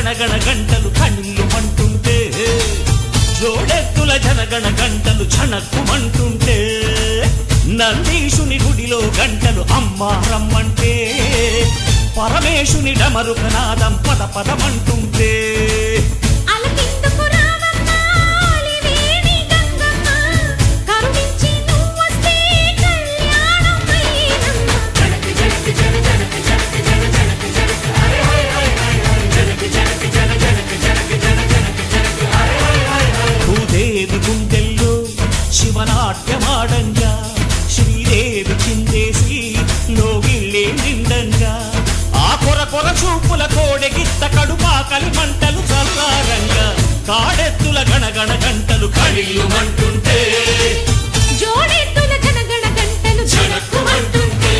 జనగణ గంటలు కళ్ళుమంటుంటే జోడెత్తుల జనగణ గంటలు ఛణక్కుమంటుంటే నందీశుని గుడిలో గంటలు అమ్మా రమ్మంటే పరమేశుని డమరుకనాదం పద పదమంటుంటే భూదేవి గుండెల్లో శివనాట్యమాడంగా శ్రీదేవి చిందేసి లోగిళ్ళే నిండంగా ఆ కొర కొర చూపుల కోడెగిత్త కడుపాకలి మంటలు చల్లారంగా కాడెత్తుల గణగణ గంటలు కళ్ళుమంటుంటే జోడెత్తుల గణగణ గంటలు ఛణక్కుమంటుంటే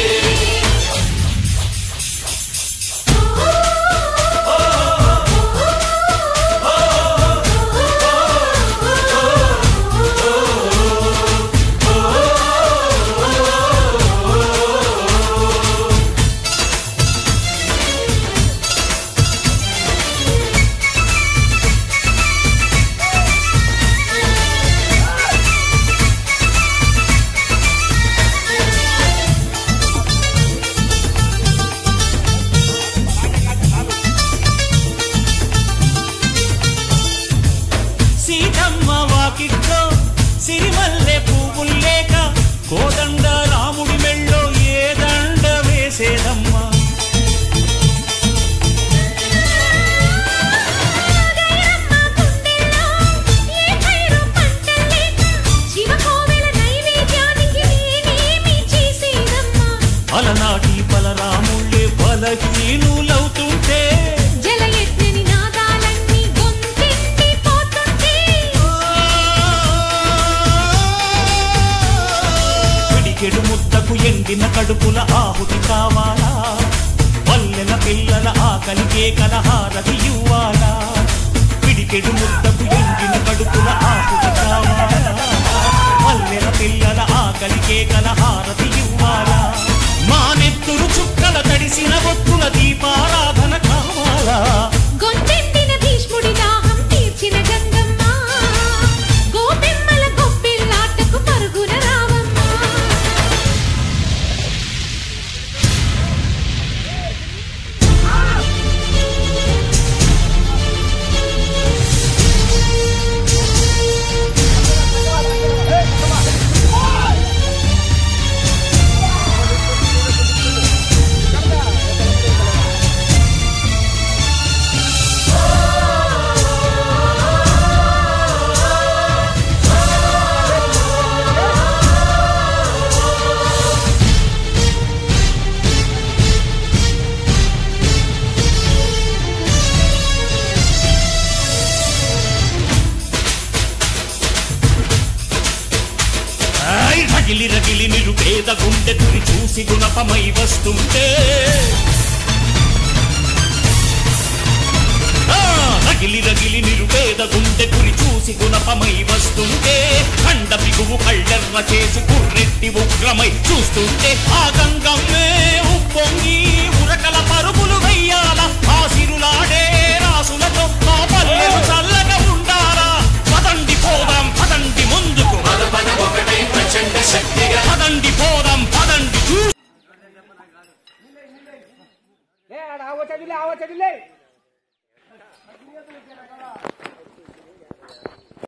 సిరిమల్లె పువ్వుల్లేక కోదండ రాముడి మెళ్ళో ఏ దండ వేసేదమ్మా అలనాటి బలరాముళ్ళే బలహీనులవుతుంటే పిడికెడు ముద్దకు ఎండిన కడుపుల ఆహుతి కావాలా పల్లెల పిల్లల ఆకలి కేకల హారతి ఇవ్వాలా పిడికెడు ముద్దకు ఎండిన కడుపుల ఆహుతి కావాలా పల్లెల పిల్లల ఆకలి కేకల హారతి ఇవ్వాలా మా నెత్తురు చుక్కల తడిసిన ఒత్తుల దీపారాధన కావాలా గొంతెండిన భీష్ముడి దాహం తీర్చిన గంగమ్మ గోపెమ్మల గొప్పిల్లాటకు పరుగున రావమ్మ రగిలి రగిలి నిరుపేద గుండె తురి చూసి గుణపమై వస్తుంటే రగిలి రగిలి నిరుపేద గుండె తురి చూసి గుణపమై వస్తుంటే ఖండ బిగువు కళ్ళెర్ర చేసి కుర్రెట్టి ఉగ్రమై చూస్తుంటే ఆ గంగమ్మే ఉప్పొంగి ఉరకల పరుగులు వెయ్యాల ఆ సిరులాడే రాసులతో ఆ పల్లెలు చల్లగా ఉండాలా పదండి పోదాం పదండి ముందుకు పదండి పోదాం పదండి ఆవచ్చదిలే